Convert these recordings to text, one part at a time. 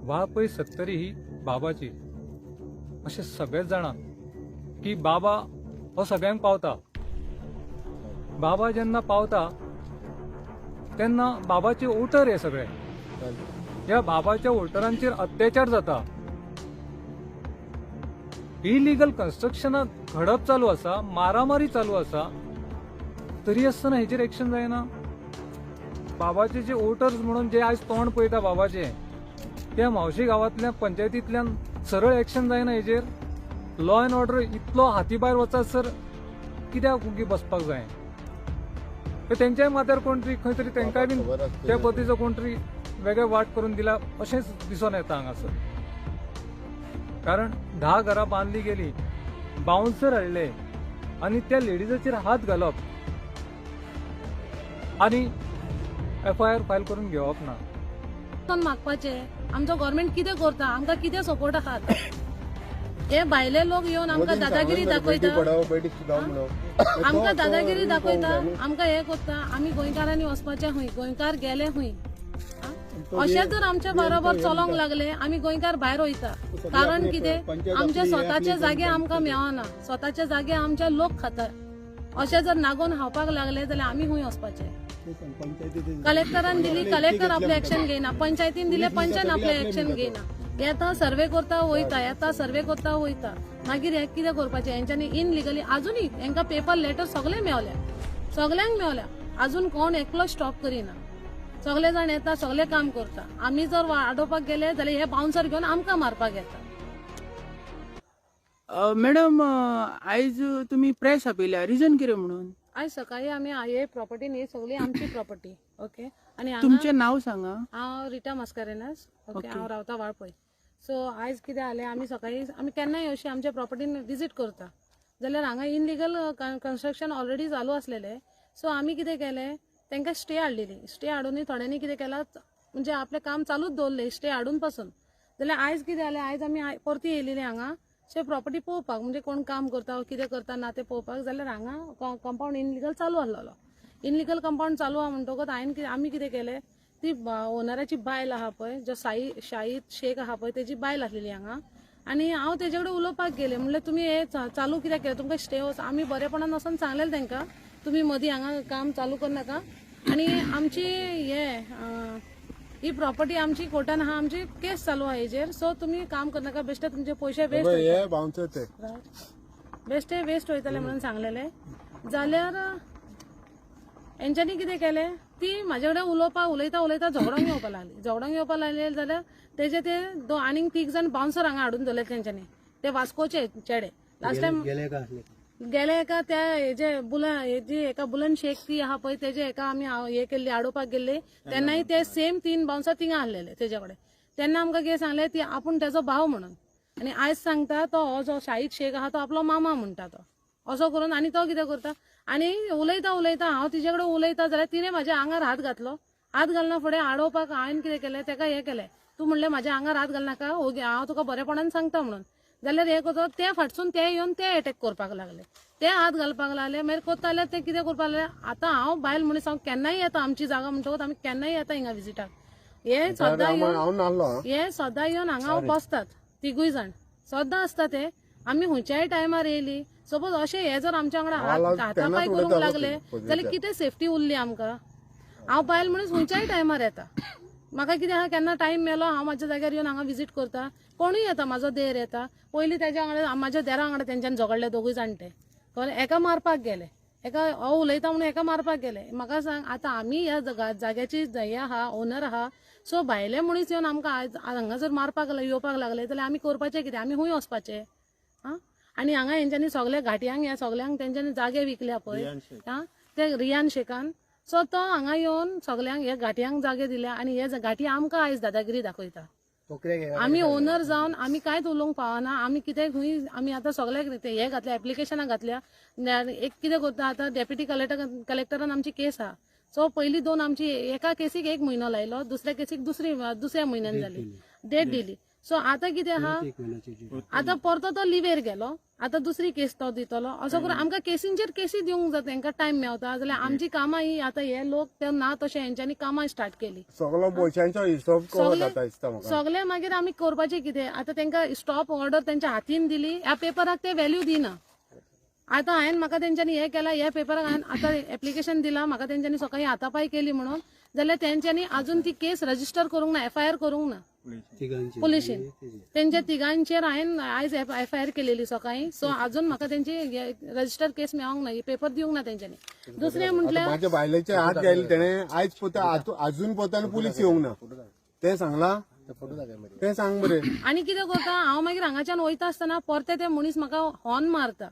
वा पळय सत्तरी ही बाबाची अशें सगळेच जाणा की बाबा हो सगळ्यांक पावता. बाबा जेन्ना पावता तेन्ना बाबाचे वोटर हे सगळे, ह्या बाबाच्या वोटरांचेर अत्याचार जाता. इलिगल कन्स्ट्रक्शनां घडप चालू आसा, मारामारी चालू आसा, तरी आसतना हेचेर एक्शन जायना. बाबाचे जे वोटर्स म्हणून जे आज तोंड पळयता बाबाचे, त्या मावशी गांवांतल्या पंचायतींतल्यान सरळ एक्शन जायना हेचेर. लॉ अँड ऑर्डर इतलो हाती भायर वचात सर, कित्याक उगी बसपाक जाय? तेंच्याय माथ्यार कोण तरी खंय तरी तेंकाय बीन त्या पतीचो कोण तरी वेगळे वाट करून दिला अशेंच दिसून येता हांगासर. कारण 10 घरां बांदली गेली, बाउन्सर हाडले आनी त्या लेडीजाचेर हात घालप आनी FIR फायल करून घेवप ना. मागपाचे आमचो गव्हर्नमेंट कितें करता, आमकां कितें सपोर्ट आहात? हे भायले लोक येवन आमकां दादागिरी दाखयता, आमकां दादागिरी दाखयता, आमकां हे करता. आमी गोंयकारांनी वचपाचे खंय, गोंयकार गेले खंय? अशें जर आमच्या बरोबर चलोंक लागले, आमी गोंयकार भायर वयता. कारण कितें? आमचे स्वताचे जागे आमकां मेळना, स्वताचे जागे आमचे लोक खाता. अशें जर नागोन हावपाक लागले जाल्यार आमी खंय वचपाचे? कलेक्टरान दिली, कलेक्टर आपले एक्शन घेयना. पंचायतीन दिले, पंचायत आपले एक्शन घेयना. येता सर्वे करता वयता, येता सर्वे करता वयता. मागीर हे कितें करपाचें? हेंच्यांनी इनलिगली अजूनय हेंकां पेपर लेटर सगळे मेवल्या, सगळ्यांक मेवल्या. अजून कोण एकलो स्टॉप करिना. सगळे जाण येता, सगळे काम करता. आमी जर आडोवपाक गेले जाल्यार हे बाउन्सर घेवन आमकां मारपाक येता. मॅडम, आयज तुमी प्रेस आपयल्या, रिजन कितें म्हणून? आयज सकाळी आमी हे प्रॉपर्टी न्ही, सगळी आमची प्रॉपर्टी. ओके. आनी तुमचें नाव सांगा. हांव रिटा मास्कारेनास. ओके. हांव रावता वाळपय. सो आयज कितें जालें, आमी सकाळी आमी केन्नाय अशी आमच्या प्रॉपर्टीन विजीट करता जाल्यार हांगा इनलिगल कन्स्ट्रक्शन ऑलरेडी चालू आसलेले. सो आमी कितें केलें, तांकां स्टे हाडलेली. स्टे हाडूनय थोड्यांनी कितें केलां, म्हणजे आपलें काम चालूच दवरलें स्टे हाडून पासून. जाल्यार आयज कितें जालें, आयज आमी परती येयलेली हांगा शे प्रॉपर्टी पळोवपाक, म्हणजे कोण काम करता कितें करता ना ते पळोवपाक. जाल्यार हांगा कंपाऊंड इनलिगल चालू आसलेलो. इनलिगल कंपाऊंड चालू आहा म्हणटकच आमी कितें केलें, ती ओनराची बायल आहा पळय, जो शाहीद शेख आहा पळय, तेजी बायल आसलेली हांगा. आनी हांव तेजे कडेन उलोवपाक गेलें. म्हणलें तुमी हे चालू कित्याक केलें, तुमकां स्टे आमी बरेपणान वचून सांगलेलें तांकां, तुमी मदीं हांगा काम चालू करनाका. आनी आमची ही प्रॉपर्टी आमची कोर्टान आहा, आमची केस चालू आहा हेजेर. सो तुमी काम करनाका, बेश्टे तुमचे पयशे वेस्ट वयतले म्हणून सांगलेले. जाल्यार हेंच्यांनी कितें केलें, ती म्हाजे कडेन उलयता झगडोंक येवपाक लागले. जाल्यार तेजे ते आनीक 3 जाण बाउन्सर हांगा हाडून दवरले तेंच्यांनी, ते वास्कोचे चेडे. लास्ट टायम गेले एका त्या हेजी एका बुलंद शेख ती आहा पळय, तेजे एका आमी हे केल्ली, आडोवपाक गेल्ले. तेन्नाय ते सेम 3 बाउन्सर थिंगा आसलेले तेजे कडेन. तेन्ना आमकां कितें सांगलें, ती आपूण तेजो भाव म्हणून. आनी आयज सांगता तो हो जो शाहीद शेख आहा तो आपलो मामा म्हणटा तो. असो करून आनी तो कितें करता, आनी उलयता हांव तिचे कडेन उलयता जाल्यार तिणें म्हाज्या आंगार हात घातलो. हात घालना फुडें आडोवपाक हांवें कितें केलें, ताका हे केलें, तूं म्हणलें म्हाज्या आंगार हात घालनाका, हांव तुका बरेपणान सांगता म्हणून. जाल्यार हे करता, ते फाटसून ते येवन ते अटॅक करपाक लागले, ते हात घालपाक लागले. मागीर कोत्ता जाल्यार ते कितें करपाक लागले, आतां हांव बायल मनीस, हांव केन्नाय येता आमची जागा म्हणटकच आमी केन्नाय येता हिंगा विजिटाक. हे सद्दां येवन हांगा हांव बसतात, तिगूय जाण सद्दां आसता ते. आमी खंयच्याय टायमार येयली, सपोज अशें हे जर आमच्या वांगडा हातापाय करूंक लागले जाल्यार कितें सेफ्टी उरली आमकां? हांव बायल मनीस खंयच्याय टायमार येता. म्हाका कितें आहा, केन्ना टायम मेलो हांव म्हाज्या जाग्यार येवन हांगा विजीट करता. कोणूय येता, म्हाजो देर येता. पयलीं तेज्या वांगडा म्हाज्या देरा वांगडा तेंच्यान झगडले दोगूय जाणटे. एका मारपाक गेले, एका हो उलयता म्हणून एका मारपाक गेले. म्हाका सांग, आतां आमी ह्या जाग्याची हे आहा, ओनर आहा. सो भायले मनीस येवन आमकां हांगा जर मारपाक येवपाक लागले जाल्यार आमी करपाचें कितें? आमी खंय वचपाचें? आनी हांगा हेंच्यांनी सगळे घाटयांक ह्या सगळ्यांक तेंच्यांनी जागे विकल्या पळय, ते रियान शेखान. सो तो हांगा येवन सगळ्यांक हे घाटयांक जागे दिल्या आनी हे घाटी आमकां आयज दादागिरी दाखयता. आमी ओनर जावन आमी कांयच उलोवंक पावना. आमी कितें खंय आमी आतां सगळ्याक हे घातल्या, एप्लिकेशनां घातल्या. एक कितें करता आतां, डेप्युटी कलेक्टरान आमची केस आहा. सो पयलीं 2 आमची एका केसीक 1 म्हयनो लायलो, दुसऱ्या केसीक दुसऱ्या म्हयन्यान जाली, डेट दिली. सो आता कितें आहा आता परतो तो लिव्हेर गेलो आता दुसरी केस तो दितलो असो करून आमकां केसींचेर केसी दिवंक जाता तांकां टायम मेवता जाल्यार आमची कामां ही आता हे लोक ते ना तशें हेंच्यांनी कामां स्टार्ट केली सगळो पयशांचो हिशोब कवर जाता दिसता म्हाका सगळे मागीर आमी करपाचें कितें आता तांकां स्टॉप ऑर्डर तेंच्या हातीन दिली ह्या पेपराक ते व्हॅल्यू दिना आता हांवें म्हाका तेंच्यांनी हे केला ह्या पेपराक हांवें आता एप्लिकेशन दिला म्हाका तेंच्यांनी सकाळी हातापाय केली म्हणून जाल्यार तेंच्यांनी अजून ती केस रजिस्टर करूंक ना FIR करूंक ना पुलिशेन तेंच्या तिगांचेर हांवें आयज FIR केलेली सकाळी सो अजून म्हाका तेंची रजिस्टर केस मेळोंक ना पेपर दिवंक ना तेंच्यांनी दुसरें म्हटल्यार माझ्या बायलेचे हात घायले तेणे आयज पोता अजून पोताना पुलीस येवंक ना ते सांगला ते सांग बरे आनी कितें करता हांव मागीर हांगाच्यान वयता आसतना परते ते मनीस म्हाका हॉर्न मारता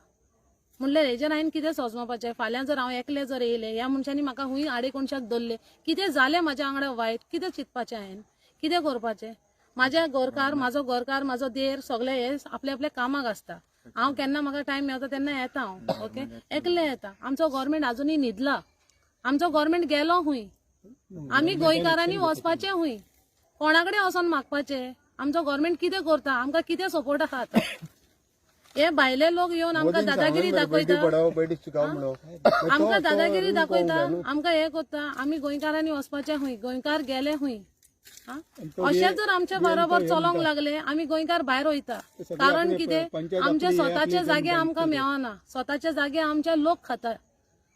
म्हणल्यार हेजेर हांवें कितें सोजमावपाचें फाल्यां जर हांव एकलें जर येयलें ह्या मनशांनी म्हाका हुंय आडे कोणशाक धरले कितें जालें म्हाज्या वांगडा वायट कितें चिंतपाचें हांवें कितें करपाचें म्हाजे घरकार म्हाजो देर सगळे हे आपल्या आपल्या कामाक आसता हांव केन्ना म्हाका टायम मेळटा तेन्ना येता हांव ओके एकलें येता आमचो गव्हर्मेंट अजुनूय न्हिदला आमचो गव्हर्मेंट गेलो हुंय आमी गोंयकारांनी वचपाचें हुंय कोणा कडेन वचोन मागपाचें आमचो गव्हर्मेंट कितें करता आमकां कितें सपोर्ट आहा हे भायले लोक येवन आमकां दादागिरी दाखयता आमकां दादागिरी दाखयता आमकां हे करता आमी गोंयकारांनी वचपाचें हुंय गोंयकार गेले हुंय अशें जर आमच्या बरोबर चलोंक लागले आमी गोंयकार भायर वयता कारण कितें आमचे स्वताचे जागे आमकां मेळना स्वताचे जागे आमचे लोक खाता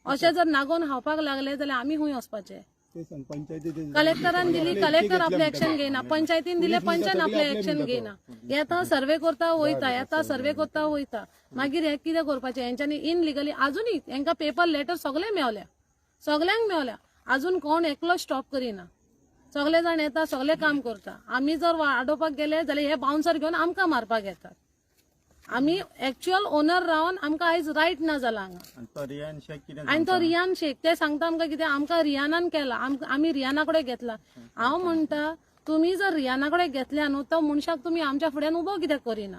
अशें जर नागोन खावपाक लागले जाल्यार आमी हुंय वचपाचे कलेक्टरान दिली कलेक्टर आपले एक्शन घेयना पंचायतीन दिले पंचायत आपले एक्शन घेयना येता सर्वे करता वयता येता सर्वे करता वयता मागीर हे कितें करपाचें हेंच्यांनी इनलिगली अजुनूय हेंकां पेपर लेटर सगळे मेवल्या सगळ्यांक मेवल्या अजून कोण एकलो स्टॉप करिना सगळे जाण येता सगळे काम करता आमी जर वाडोवपाक गेले जाल्यार हे बाउन्सर घेवन आमकां मारपाक येतात आमी एक्च्युअल ओनर रावन आमकां आयज रायट ना जाला हांगा आनी तो रियान शेख ते सांगता आमकां कितें आमकां रियानान केला आमी रियाना कडेन घेतला हांव म्हणटा तुमी जर रियाना कडेन घेतल्या न्हू तो मनशाक तुमी आमच्या फुड्यान उबो कित्याक करिना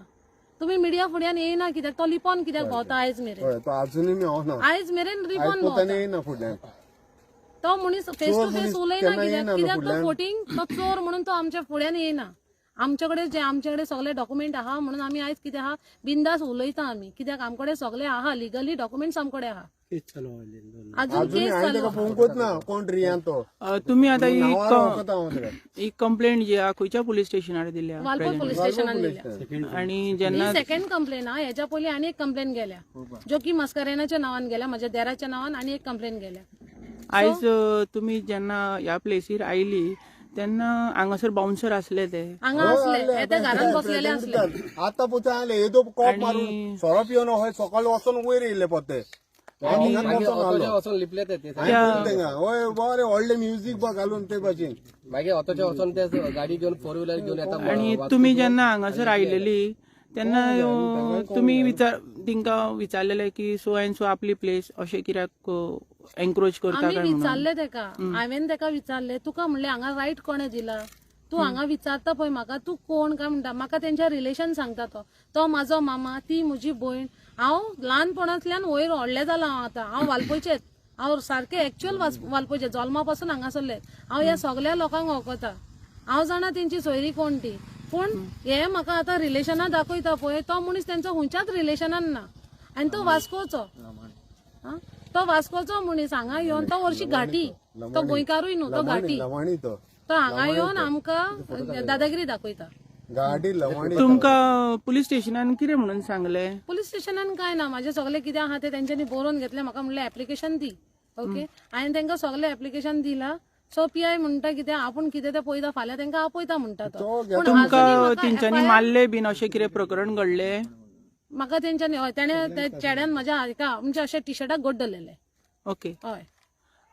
तुमी मिडिया फुड्यान येयना कित्याक तो लिपोन कित्याक भोंवता आयज मेरेन अजूनय मेळना आयज मेरेन रिपोन भोंवता येयना फुडल्यान तो मनीस फेस टू फेस उलयना कित्याक तो फोटींग तो चोर म्हणून तो आमच्या फुड्यान येयना आमच्याकडे सगळे डॉक्युमेंट आहा म्हणून आमी आयज कितें आहा बिंदास उलयता आमी कित्याक आमकडे सगळे आहा लिगली डॉक्युमेंट्स आमकडे आहा अजून केस चालू कोण रियान तो तुम्ही आता ही कंप्लेंट जी आहा खंयच्या पुलीस स्टेशनार दिल्या वालपूर पोलीस स्टेशनान दिल्या आणि जेन्ना सेकंड कंप्लेन हा हेच्या पयलीं आनी एक कंप्लेन गेल्या जो की मस्करेनाच्या नांवान गेल्या म्हज्या देराच्या नांवान आनी एक कंप्लेन गेल्या आयज तुम्ही जेन्ना ह्या प्लेसीर आयली तेन्ना हांगासर बाउन्सर आसले ते हांगा असले ते घरान बसलेले असले आता पोते आले येदो कॉप मारून सोरो पिवन हय सकाळी वचून वयर येयले पोते हय बरे व्हडले म्युझिक बा घालून ते भाशेन मागीर ऑटोच्या वचून ते गाडी घेवन 4 व्हिलर घेवन येता आणि तुम्ही जेन्ना हांगासर आयलेली तेन्ना तुम्ही तिंका विचारलेले की सो एंड सो आपली प्लेस अशें कित्याक एनक्रोच करता आमी काय म्हणून विचारले तेका हांवें तेका विचारले तुका म्हणले हांगा रायट कोणे दिला तू हांगा विचारता पळय म्हाका तू कोण काय म्हणटा म्हाका तेंच्या रिलेशन सांगता तो म्हाजो मामा ती म्हजी भयण हांव ल्हानपणांतल्यान वयर व्हडलें जालां हांव वालपयचेच हांव सारकें एक्च्युअल वालपयचें जल्मा पासून हांगासरले हांव ह्या सगळ्या लोकांक वळखता हांव जाणा तेंची सोयरी कोण ती पूण हे म्हाका आतां रिलेशनां दाखयता पळय तो मनीस तेंचो खंयच्याच रिलेशनान ना आनी तो वास्कोचो तो वास्कोचो मनीस हांगा येवन तो वर्षी घाटी तो गोंयकारूय न्हू तो घाटी तो हांगा येवन आमकां दादागिरी दाखयता गाडी लवणी तुमकां पुलीस स्टेशनान कितें म्हणून सांगले पुलीस स्टेशनान काय ना माझे सगळे कितें आहा ते तेंच्यांनी बरोवन घेतले म्हाका म्हणलें एप्लिकेशन दी ओके हांवें तेंकां सगळे एप्लिकेशन दिला सो PI म्हणटा कितें आपूण कितें ते पळयता फाल्यां तेंकां आपयता म्हणटा तो तुमकां तेंच्यांनी मारले बीन अशें कितें प्रकरण घडले म्हाका तेंच्यांनी हय तेणे चेड्यान म्हाज्या हाका म्हणजे अशें टी-शर्टाक गोड धरलेले ओके हय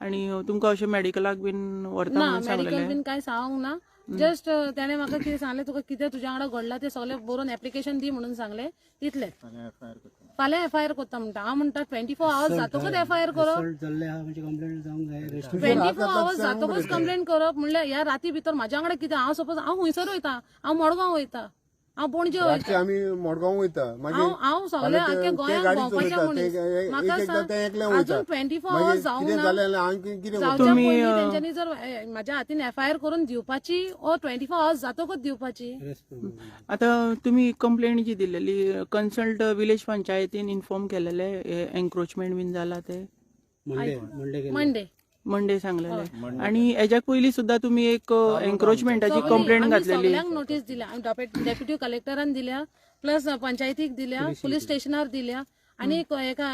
आणि तुमकां अशें मेडिकलाक बीन व्हरता ना म्हणून मेडिकल सांगलेले बीन काय सांगूंक ना जस्ट तेणे म्हाका कितें सांगलें तुका कितें तुज्या वांगडा घडलां ते सगळें बरोवन एप्लिकेशन दी म्हणून सांगलें तितलेंच फाल्यां FIR करता म्हणटा हांव म्हणटा 24 आवर्स जातकूच FIR करप 24 आवर्स जातकूच कंप्लेंट करप म्हणल्यार ह्या राती भितर म्हाज्या वांगडा कितें हांव सपोज हांव खंयसर वयता हांव मडगांव वयता हांव पणजे रातचे वयता आमी मडगांव वयता हांव सगळे आख्या गोंयान भोंवपाचें मनीस म्हाका एकल्या अजून वयता 24 hours जावंक कितें ना जालें जाल्यार हांव कितें जावच्या तुम्ही, पयलीं तेंच्यांनी जर म्हाज्या हातीन FIR करून दिवपाची ओ 24 hours जातकच दिवपाची. आता तुम्ही कंप्लेंट जी दिलेली कन्सल्ट विलेज पंचायतीन इन्फॉर्म केलेले एन्क्रोचमेंट बीन जाला ते मंडे मंडे सांगलेले आणि हेज्या पयलीं सुद्धा तुम्ही एक एन्क्रोचमेंटाची कंप्लेंट आमी घातलेली. सगळ्यांक नोटीस दिल्या डेप्युटी कलेक्टरान दिल्या प्लस पंचायतीक दिल्या पुलीस स्टेशनार दिल्या आणि एका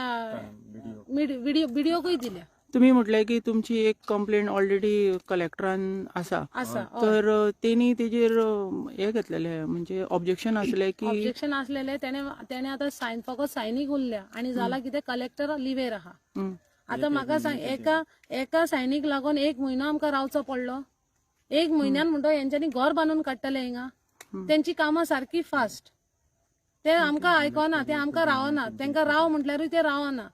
बीडीओकूय दिल्या. तुम्ही म्हटले की तुमची एक कंप्लेंट ऑलरेडी कलेक्टरान आसा तर तेनी तेजेर हे घेतलेले म्हणजे ऑब्जेक्शन असले की ऑब्जेक्शन असलेले त्याने आता फकत सायनीक उरल्या आणि जाला कितें कलेक्टर लिव्हेर आहा. आता म्हाका सांग एका सायनीक लागून 1 म्हयनो आमकां रावचो पडलो. 1 म्हयन्यान म्हणतो यांच्यांनी घर बांदून काडटले हिंगा. त्यांची कामां सारकी फास्ट. ते आमकां आयकना, ते आमकां रावना. तांकां राव म्हटल्यारूय ते रावना.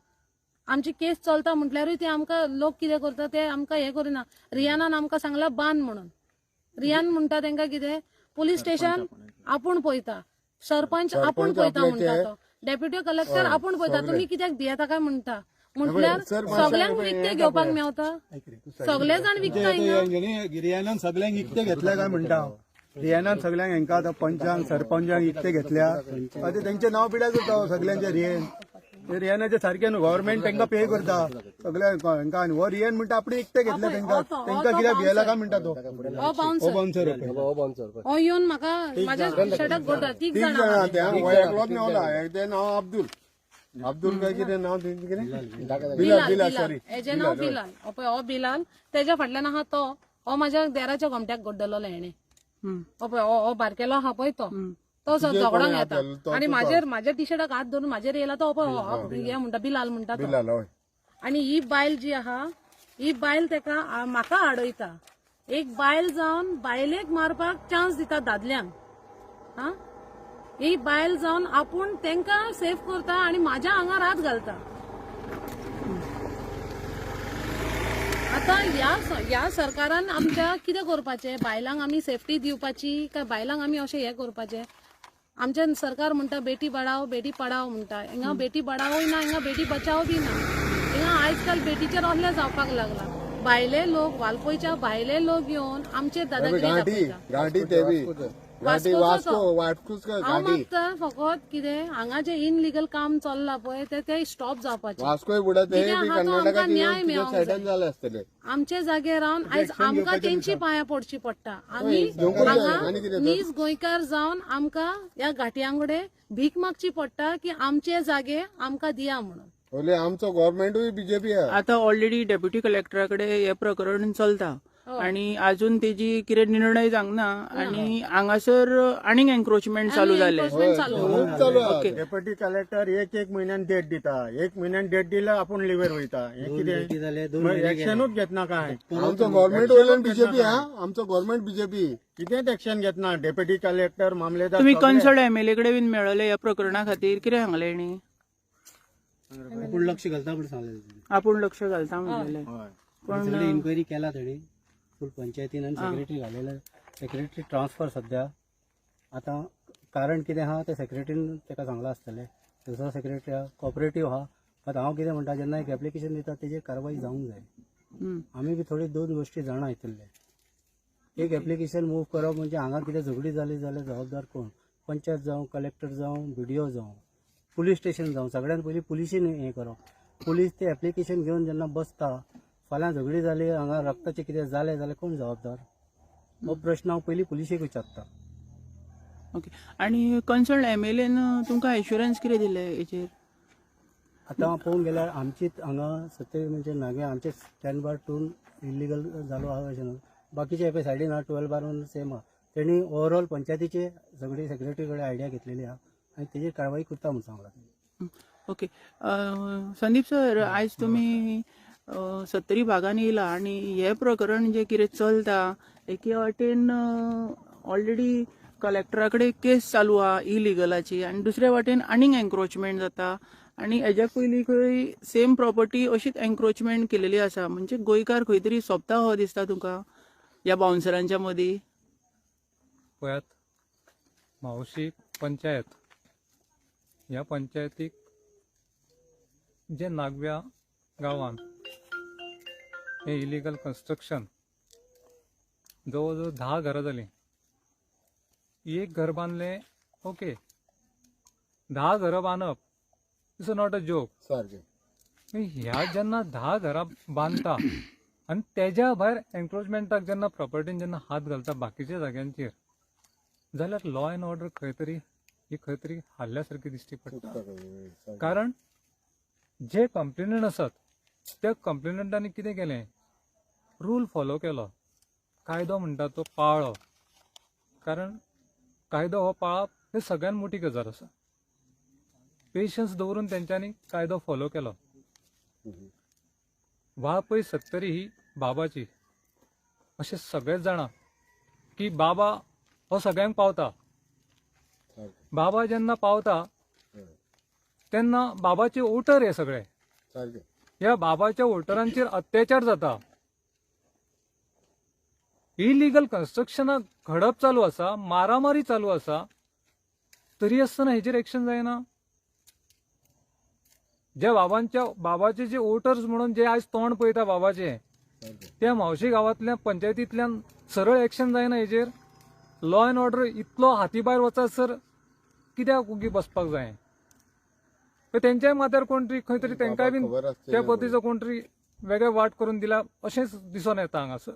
आमची केस चलता म्हटल्यारूय ते आमकां लोक कितें करता ते आमकां हे करिना. रियानान आमकां सांगला बांद म्हणून. रियान म्हणटा तांकां कितें पुलीस स्टेशन आपूण पळयता, सरपंच आपूण पळयता म्हणटा तो, डेप्युटी कलेक्टर आपूण पळयता. तुम्ही कित्याक भियेता काय म्हणटा म्हटल्यार सगळ्यांक विकते घेवपाक मेवता. सगळे जाण विकता हिंगा. रियानान सगळ्यांक इकते घेतल्या काय म्हणटा रियानान सगळ्यांक हांकां आतां पंचांक सरपंचांक इकते घेतल्या. आतां तेंचे नांव पिड्यार करता सगळ्यांचे रियानाचे सारखे न्हू गव्हर्नमेंट तांकां पे करता सगळ्यांक हांकां. हो रियान म्हणटा आपण इकते घेतल्या तांकां कित्याक भियेला काय म्हणटा तो हो बाउन्सर हो येवन म्हाका म्हाज्या शर्टाक घोटा 3 जाणां. वळखलोच मेवला तें नांव अब्दुल काय कितें नांव तेंचें कितें बिलाल सॉरी हेजें नांव बिलाल. हो बिलाल तेज्या फाटल्यान आहा तो. हो म्हाज्या देराच्या गोमट्याक घोड्डलो हेणे. हो बारकेलो आहा पळय तो झगडोंक येता आणि म्हाज्या टी शर्टाक हात धरून म्हाजेर येयला तो हे म्हणटा बिलाल म्हणटा तो. आणि ही बायल जी आहा ही बायल तेका म्हाका आडयता. एक बायल जावन बायलेक मारपाक चान्स दिता दादल्यांक. हा ही बायल जावन आपूण तेंकां सेफ करता आणि म्हाज्या आंगार हात घालता. आता या सरकारान आमच्या कितें करपाचें? बायलांक आमी सेफ्टी दिवपाची काय बायलांक आमी अशें हे करपाचें? आमचे सरकार म्हणटा बेटी बढाओ बेटी पढाओ म्हणटा. हिंगा बेटी बढाओय ना, हिंगा बेटी बचाव बी ना. हिंगा आजकाल बेटीचेर असले जावपाक लागला. भायले लोक वालपयच्या भायले लोक येवन आमचेर दादागिरी दाखयता. हांव मागता फकत कितें हांगा जे इनलिगल काम चल्ला पळय ते स्टॉप जावपाचें. न्याय मेळोंक आमचे जाग्यार रावन आयज आमकां तेंची पांयां पडची पडटा. आमी हांगा नीज गोंयकार जावन आमकां ह्या घाटयांगडे भीक मागची पडटा की आमचे जागे आमकां दिया म्हणून. आमचो गव्हर्नमेंटूय बीजेपी आता ऑलरेडी डेप्युटी कलेक्टराकडे हे प्रकरण चलता आणि अजून तेजी कितें निर्णय जावना आणि हांगासर आनीक एन्क्रोचमेंट चालू जाले. डेप्युटी कलेक्टर एक म्हयन्यान डेट दिता. 1 म्हयन्यान डेट दिला आपूण लिव्हर वयता. हे कितें एक्शनूच घेतना काय? आमचो गव्हर्नमेंट वयल्यान बीजेपी आमचो गव्हर्नमेंट बीजेपी कितेंच एक्शन घेतना. डेप्युटी कलेक्टर मामलेदार तुम्ही कन्सल्ट MLA कडे बीन मेळले ह्या प्रकरणा खातीर कितें सांगले नी? आपूण लक्ष घालता म्हणून सांगलें. आपूण लक्ष घालता म्हणलेले पण इन्क्वायरी केला तेणी फूल पंचायतीन आनी सेक्रेटरी घालेला. सेक्रेटरी ट्रान्सफर सध्या. आता कारण कितें आहा ते सेक्रेटरीन ताका सांगला आसतलें. दुसरो सेक्रेटरी आहा कॉपरेटीव आहा. पण हांव कितें म्हणटा जेन्ना एक एप्लिकेशन दिता तेजेर कारवाई जावंक जाय. आमी बी थोडी 2 गोश्टी जाणा आयतले. एक एप्लिकेशन मूव करप म्हणजे हांगा कितें झगडी जाली जाल्यार जबाबदार कोण? पंचायत जावं, कलेक्टर जावं, BDO जावं, पुलीस स्टेशन जावं. सगळ्यात पयलीं पुलिसीन हें करप. पुलीस ते एप्लिकेशन घेवन जेन्ना बसता फाल्यां झगडी जाली हांगा रक्ताचें कितें जालें जाल्यार कोण जबाबदार? हो प्रश्न हांव पयलीं पुलिशेक विचारता. ओके. आणि कन्सल्ट MLAन तुमकां एश्युरन्स कितें दिले हेचेर? आतां पळोवंक गेल्यार आमचीच हांगा सत्य म्हणजे नागे आमचे 10 बार 2 इलिगल जालो आहा अशें न्हू. बाकीचे एपय सायडीन आहा 12 बार 1 सेम आहा. तेणी ओवरऑल पंचायतीचे सगळी सेक्रेटरी कडेन आयडिया घेतलेली आहा आनी तेजेर कारवाई करता म्हणून सांगला. ओके. संदीप सर आयज तुमी 70 भागांनी येयला आणि हे प्रकरण जे कितें चलता एके वाटेन ऑलरेडी कलेक्टरा कडेन केस चालू आहा इलिगलाची आणि दुसऱ्या वाटेन आनीक एन्क्रोचमेंट जाता आणि हेज्या पयलीं खंय सेम प्रॉपर्टी अशीच एन्क्रोचमेंट केलेली आसा. म्हणजे गोंयकार खंय तरी सोंपता हो दिसता तुका ह्या बाउन्सरांच्या मदीं? पळयात मावशी पंचायत ह्या पंचायतीक जे नागव्या गावान हे इलिगल कन्स्ट्रक्शन जवळजवळ 10 घरां जाली. एक घर बांधले ओके, 10 घरं बांधप इट्स नॉट अ जोक. सारखे ह्या जेन्ना 10 घरां बांधता आणि तेज्या भायर एन्क्रोचमेंटाक जेन्ना प्रॉपर्टीन जेन्ना हात घालता बाकीच्या जाग्यांचेर, जाल्यार लॉ अँड ऑर्डर खंय तरी हाल्ल्या सारखी दिसती पडटा. कारण जे कंप्लेनंट आसात त्या कंप्लेनंटांनी कितें केलें, रूल फॉलो केलो, कायदो म्हणटा तो पाळ्ळो. कारण कायदो हो पाळप हे सगळ्यात मोठी गजाल आसा. पेशन्स दवरून तेंच्यांनी कायदो फॉलो केलो. वा पळय सत्तरी ही बाबाची अशें सगळेच जाणा की बाबा हो सगळ्यांक पावता. बाबा जेन्ना पावता तेन्ना बाबाचे वोटर हे सगळे, सारखे ह्या बाबाच्या वोटरांचेर अत्याचार जाता. इलिगल कन्स्ट्रक्शनाक घडप चालू आसा, मारामारी चालू आसा, तरी आसतना हेजेर एक्शन जायना. जे बाबाचे जे वोटर्स म्हणून जे आज तोंड पळयता बाबाचे, त्या मावशी गांवांतल्या पंचायतींतल्यान सरळ एक्शन जायना हेजेर. लॉ अँड ऑर्डर इतलो हाती भायर वचत सर कित्याक उगी बसपाक जाय. तेंच्याय माथ्यार कोण तरी खंय तरी तेंकाय बीन खबर आसची त्या पद्दतीचो कोण तरी वेगळे वाट करून दिला अशेंच दिसून येता हांगासर.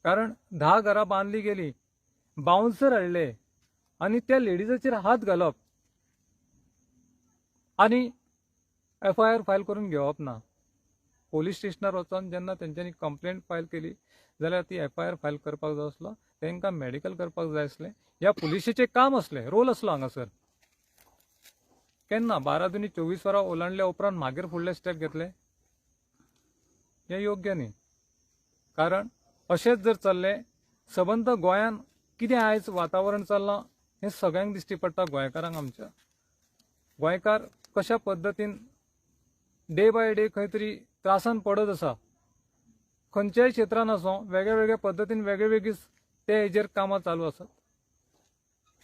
कारण 10 घरां बांदली गेली, बाउन्सर हाडले आनी त्या लेडीजाचेर हात घालप आनी FIR फायल करून घेवप ना. पोलीस स्टेशनार वचोन जेन्ना तेंच्यांनी कंप्लेंट फायल केली जाल्यार ती FIR फायल करपाक जाय आसलो, तांकां मेडिकल करपाक जाय आसलें. ह्या पुलिशेचें काम आसलें, रोल आसलो हांगासर. केन्ना 12 दुनी 24 वरां ओलांडल्या उपरांत मागीर फुडले स्टेप घेतले हें योग्य न्ही. कारण अशेंच जर चल्लें, सबंद गोंयान कितें आयज वातावरण चल्लां हें सगळ्यांक दिश्टी पडटा. गोंयकारांक आमच्या गोंयकार कशा पद्दतीन डे बाय डे खंय तरी त्रासान पडत आसा. खंयच्याय क्षेत्रान आसूं वेगळ्या वेगळ्या पद्दतीन वेगळीच ते हेजेर कामां चालू आसात.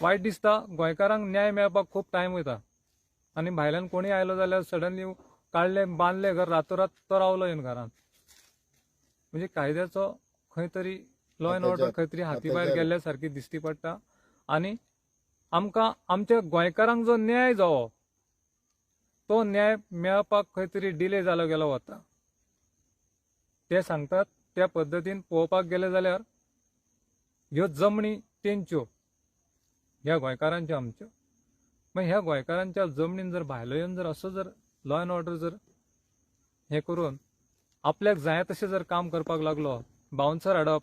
वायट दिसता, गोंयकारांक न्याय मेळपाक खूब टायम वयता आनी भायल्यान कोणी आयलो जाल्यार सडनली काडले बांदले घर रातोरात तो रावलो येवन घरांत. म्हणजे कायद्याचो खंय तरी लॉ अँड ऑर्डर खंय तरी हाती भायर गेल्ल्या सारखी दिश्टी पडटा. आनी आमकां आमच्या गोंयकारांक जो न्याय जावो तो न्याय मेळपाक खंय तरी डिले जालो गेलो वता. ते सांगतात त्या पद्दतीन पळोवपाक गेले जाल्यार ह्यो जमनी तेंच्यो, ह्या गोंयकारांच्यो आमच्यो. मागीर ह्या गोंयकारांच्या जमनीन जर भायलो येवन जर असो जर लॉ अँड ऑर्डर जर हे करून आपल्याक जाय तशें जर काम करपाक लागलो, बाउन्सर हाडप,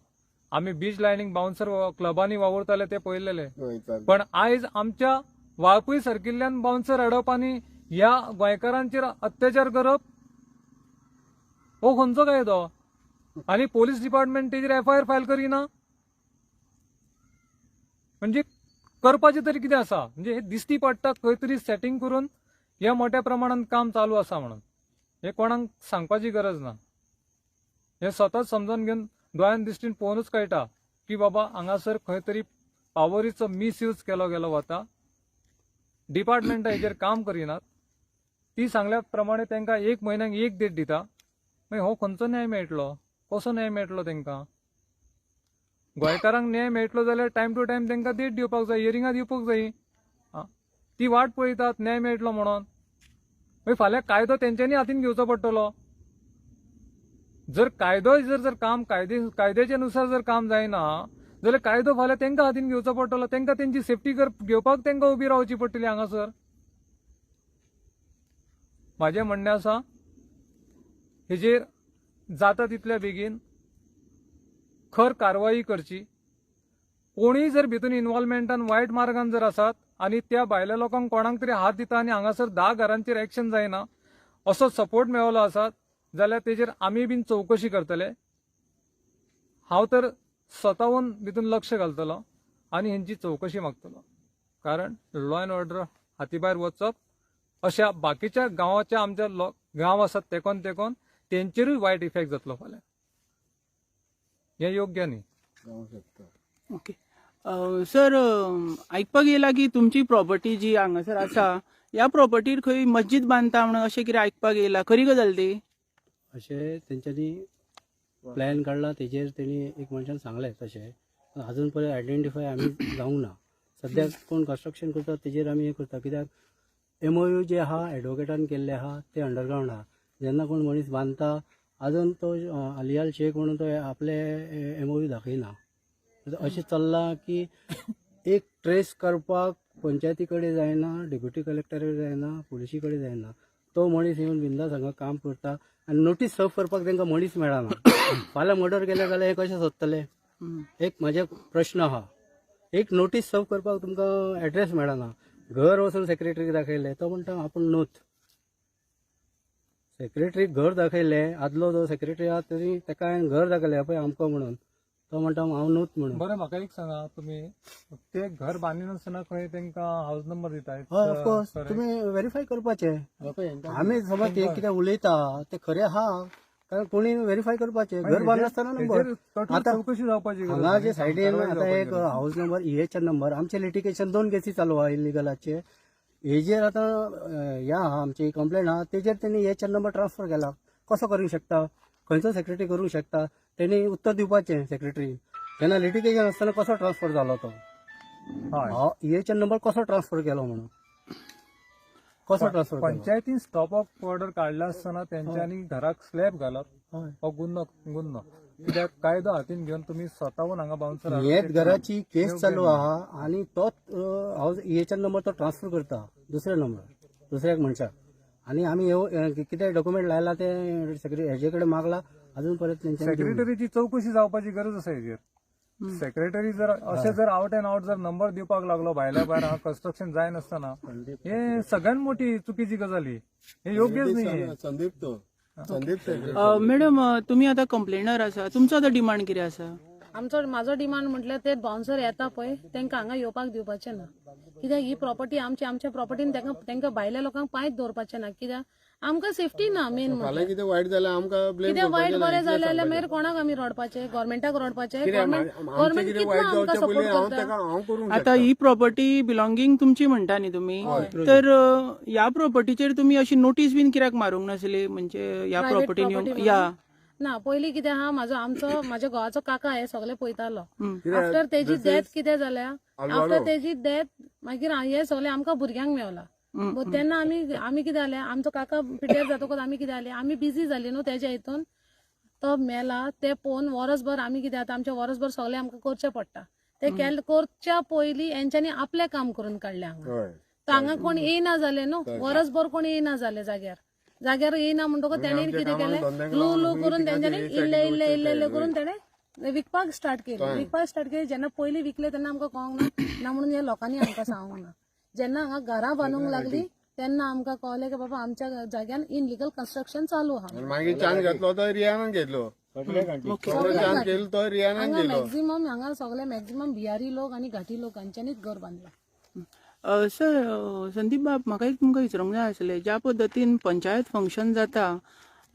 आमी बीच लायनीक बाउन्सर क्लबांनी वावरताले ते पळयलेले. पण आयज आमच्या वाळपय सारकिल्ल्यान बाउन्सर हाडप आनी ह्या गोंयकारांचेर अत्याचार करप हो खंयचो कायदो? आनी पोलीस डिपार्टमेंट तेजेर FIR फायल करिना. म्हणजे करपाचें तरी कितें आसा? म्हणजे हे दिश्टी पडटा खंय तरी सेटिंग करून ह्या मोठ्या प्रमाणात काम चालू आसा म्हणून. हे कोणाक सांगपाची गरज ना. हे स्वताच समजून घेवन दोळ्यान दिश्टीन पळोवनूच कळटा की बाबा हांगासर खंय तरी पावरीचो मिसयूज केलो गेलो वता. डिपार्टमेंटां हेजेर काम करिनात. ती सांगल्या प्रमाणे तांकां 1 म्हयन्याक 1 डेट दिता. मागीर हो खंयचो न्याय मेळटलो? कसो न्याय मेळटलो तांकां? गोंयकारांक न्याय मेळटलो जाल्यार टायम टू टायम तांकां डेट दिवपाक जाय, हियरिंगां दिवपाक जाय. ती वाट पळयतात न्याय मेळटलो म्हणून. मागीर फाल्यां कायदो तेंच्यांनी हातीन घेवचो पडटलो. जर कायदो जर काम कायद्याच्या नुसार जर काम जायना जाल्यार कायदो फाल्यां तांकां हातीन घेवचो पडटलो. तांकां तेंची सेफ्टी घेवपाक तांकां उबी रावची पडटली हांगासर. म्हाजें म्हणणें आसा हेजेर जाता तितल्या बेगीन खर कारवाई करची. कोणीय जर भितून इन्व्हॉल्वमेंटान वायट मार्गान जर आसात आनी त्या भायल्या लोकांक कोणाक तरी हात दिता आनी हांगासर 10 घरांचेर एक्शन जायना असो सपोर्ट मेळलो आसात जाल्यार तेजेर आमी बीन चवकशी करतले. हांव तर स्वताहून भितून लक्ष घालतलो आनी हेंची चवकशी मागतलो. कारण लॉ अँड ऑर्डर हाती भायर वचप अशा बाकीच्या गांवाच्या आमच्या गांव आसात तेकोन तेंचेरूय वायट इफेक्ट जातलो फाल्यां. हें योग्य न्ही. ओके. सर आयकपाक येयला की तुमची प्रॉपर्टी जी हांगासर आसा ह्या प्रॉपर्टीर खंय मस्जिद बांदता म्हणून अशें कितें आयकपाक येयला, खरी गजाल ती? अशें तेंच्यांनी प्लॅन काडला, तेजेर तेणी एक मनशान सांगलें तशें, पण अजून पर्यंत आयडेंटिफाय आमी जावंक ना. सद्याक कोण कन्स्ट्रक्शन करता तेजेर आमी हें करता, कित्याक MOU जे आहा एडवोकेटान केल्ले आहा ते अंडरग्रावंड आहा. जेन्ना कोण मनीस बांदता अजून तो अलियाल शेख म्हणून तो आपले MOU दाखयना. अशें चल्लां की एक ट्रेस करपाक पंचायती कडेन जायना, डेप्युटी कलेक्टराक जायना, पुलिशी कडेन जायना. तो मनीस येवन बिंदास हांगा काम करता आनी नोटीस सर्व करपाक तांकां मनीस मेळना. फाल्यां मर्डर केले जाल्यार हे कशें सोदतले? एक म्हाजे प्रश्न आहा. एक नोटीस सर्व करपाक तुमकां एड्रेस मेळना. घर वचून सेक्रेटरीक दाखयले, तो म्हणटा आपूण नोत. सेक्रेटरीक घर दाखयलें, आदलो जो सेक्रेटरी आहा तरी ताका हांवें घर दाखयलें पळय आमकां म्हणून, तो म्हणटा हांव नोत म्हणून. बरें, म्हाका एक सांगा, तुम्ही ते घर बांदिनासतना खंय तांकां हाऊस नंबर दिताय? हय ऑफकोर्स तुमी व्हेरीफाय करपाचें. आमी समज ते कितें उलयता ते खरें आहा कारण कोणी व्हेरीफाय करपाचें. घर बांदनासतना नंबर आता चौकशी जावपाची गरज हांगा नाही. जे सायडीन आतां एक हाऊस नंबर EHN नंबर आमचे लिटिगेशन 2 केसी चालू आहा इलिगलाचे. हेजेर आतां ह्या आहा आमची कंप्लेंट आहा, तेजेर तेणी EHN नंबर ट्रान्सफर केला. कसो करूंक शकता? खंयचो सेक्रेटरी करूंक शकता? तेणी उत्तर दिवपाचें सेक्रेटरी. जेन्ना लिटिगेशन आसतना कसो ट्रान्सफर जालो तो, EHN नंबर कसो ट्रान्सफर केलो म्हणून, कसो ट्रान्सफर केलो? पंचायतीन स्टॉप ऑफ ऑर्डर काढला असताना त्यांच्यानी घराक स्लॅब घालप हो गुन्हो. कित्याक कायदो हातीन घेवन तुम्ही स्वतःहून हांगा बाउन्सर हेच घराची केस चालू आहा आणि तोच हाऊस EHN नंबर तो ट्रान्सफर करता दुसऱ्याक मनशाक. आणि आम्ही कितें डॉक्युमेंट लायला ते हेजे कडेन मागला, अजून परत त्यांच्यानी सेक्रेटरीची चौकशी जावपाची गरज आसा हेजेर. सेक्रेटरी जर अशें जर आउट अँड आउट जर नंबर दिवपाक लागलो भायल्या भायर हांगा कन्स्ट्रक्शन जाय नासतना, हे सगळ्यात मोठी चुकीची गजाल ही. हे योग्यच नाही. संदीप मॅडम तुम्ही आता कंप्लेनर आसा, तुमचो आता डिमांड कितें आसा? माझो डिमांड म्हटल्यार ते बाउन्सर येता पळय तांकां हांगा येवपाक दिवपाचें ना. कित्याक ही प्रॉपर्टी आमच्या प्रॉपर्टीन तांकां भायल्या लोकांक पांयच दवरपाचें ना. कित्याक आमकां सेफ्टी ना मेन फाल्यां म्हटल्यार. कितें वायट जाल्यार आमकां ब्लेम कितें वायट बरें जालें जाल्यार मागीर कोणाक आमी रडपाचें? गव्हर्मेंटाक रडपाचें? गव्हर्मेंट कितलो आमकां सपोर्ट करता? हांव करूंक आता ही प्रॉपर्टी बिलॉंगिंग तुमची म्हणटा न्ही तुमी, तर ह्या प्रॉपर्टीचेर तुमी अशी नोटीस बीन कित्याक मारूंक नासली? म्हणजे ह्या प्रॉपर्टीन येवंक या ना. पयलीं कितें आहा, म्हाज्या घोवाचो काका हे सगळे पळयतालो. आफ्टर तेजी डेथ कितें जाल्या, आफ्टर तेजी डेथ मागीर हे सगळे आमकां भुरग्यांक मेवला. तेन्ना आमी कितें जालें, आमचो काका पिड्यार जातकच आमी कितें जालें, आमी बिजी जाली न्हू तेज्या हितून. तो मेला ते पळोवन वरसभर आमी कितें जाता, आमचे वरसभर सगळे आमकां करचें पडटा. ते करच्या पयलीं हेंच्यांनी आपलें काम करून काडलें हांगा. तर हांगा कोण येयना जाले न्हू, वरसभर कोण येयना जाले जाग्यार येयना म्हणटकच तेणी कितें केलें, लू करून तेंच्यांनी इल्ले करून तेणें विकपाक स्टार्ट केली. जेन्ना पयलीं विकले तेन्ना आमकां कळोंक ना म्हणून ह्या लोकांनी आमकां सांगूंक ना. जेन्ना हांगा घरां बांदूंक लागली तेन्ना आमकां कळलें की बाबा आमच्या जाग्यान इनलिगल कन्स्ट्रक्शन चालू आहा. मागीर चान्स घेतलो तो रियानान घेतलो. चान्स केलो तो रियानान हांगा गेलो. हांगा सगळे मॅक्झिमम बिहारी लोक आनी घाटी लोक हांच्यांनीच घर बांदला. सर संदीप बाब, म्हाका एक तुमकां विचारूंक जाय आसलें, ज्या पद्दतीन पंचायत फंक्शन जाता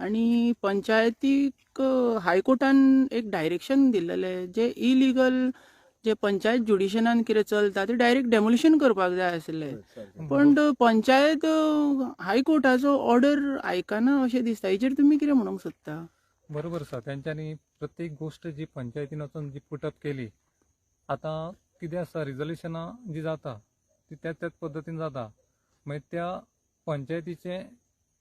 आनी पंचायतीक हायकोर्टान एक डायरेक्शन दिल्लेलें, जे इलिगल जे पंचायत ज्युडिशनान कितें चलता ते डायरेक्ट डेमोलिशन करपाक जाय आसलें, पण पंचायत हायकोर्टाचो ऑर्डर आयकना अशें दिसता. हेचेर तुमी कितें म्हणूंक सोदता? बरोबर आसा, त्यांच्यानी प्रत्येक गोष्ट जी पंचायतीन वचून जी पुटअप केली. आता कितें आसा, रिझोल्युशनां जी जाता ती त्याच पद्दतीन जाता. मागीर त्या पंचायतीचे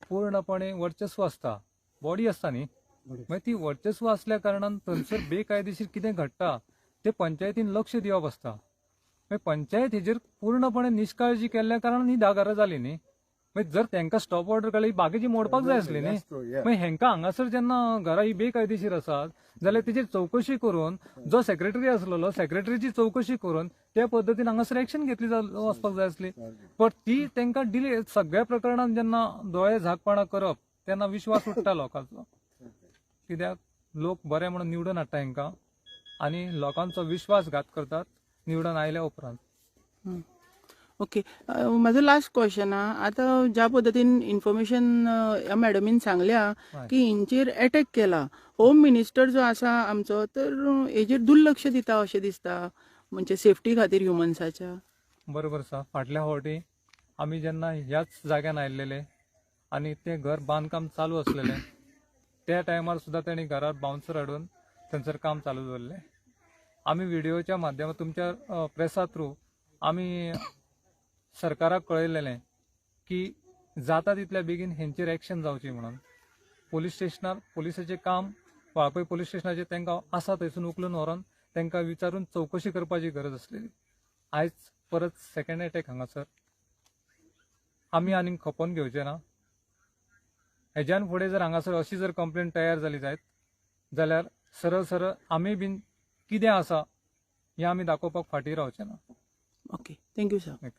पूर्णपणे वर्चस्व आसता, बॉडी आसता न्ही. मागीर ती वर्चस्व असल्या कारणान थंयसर बेकायदेशीर कितें घडटा ते पंचायतीन लक्ष दिवप आसता. मागीर पंचायत हेजेर पूर्णपणे निश्काळजी केल्ल्या कारणान ही घरां जाली न्ही. मागीर जर तांकां स्टॉप ऑर्डर काडली बाकीची मोडपाक जाय आसली न्ही. मागीर हेंकां हांगासर जेन्ना घरां ही बेकायदेशीर आसात जाल्यार तेजेर चौकशी करून जो सेक्रेटरी आसलेलो सेक्रेटरीची चौकशी करून त्या पद्दतीन हांगासर एक्शन घेतली वचपाक जाय आसली. पण ती तांकां डिले सगळ्या प्रकरणांत जेन्ना दोळे झाकपणां करप तेन्ना विश्वास उठटा लोकांचो. कित्याक लोक बरे म्हणून निवडून हाडटा हांकां आनी लोकांचो विश्वासघात करतात निवडून आयल्या उपरांत. ओके, म्हाजो लास्ट क्वेश्चन आहा. आतां ज्या पद्दतीन इन्फॉर्मेशन ह्या मॅडमीन सांगल्या की हिंचेर अटॅक केला, होम मिनिस्टर जो आसा आमचो तर हेजेर दुर्लक्ष दिता अशें दिसता. म्हणजे सेफ्टी खातीर ह्युमन्साच्या. बरोबर आसा. फाटल्या फावटी आमी जेन्ना ह्याच जाग्यान आयिल्ले आनी तें घर बांदकाम चालू आसलेलें त्या टायमार सुद्दां तेणी घरार बाउन्सर हाडून थंयसर काम चालू दवरलें. आमी व्हिडिओच्या माध्यमांत तुमच्या प्रेसा थ्रू आमी सरकाराक कळयलेलें की जाता तितल्या बेगीन हेंचेर एक्शन जावची म्हणून. पोलीस स्टेशनार पोलिसाचें काम वाळपय पोलीस स्टेशनाचेर तांकां आसा थंयसून उखलून व्हरोन तांकां विचारून चवकशी करपाची गरज आसलेली. आयज परत सेकंड अटॅक हांगासर. आमी आनीक खपोवन घेवचे ना. हेज्यान फुडें जर हांगासर अशी जर कंप्लेंट तयार जाली जायत जाल्यार सरळ सरळ आमी बीन कितें आसा हें आमी दाखोवपाक फाटीं रावचे ना. Okay, thank you sir. ओके.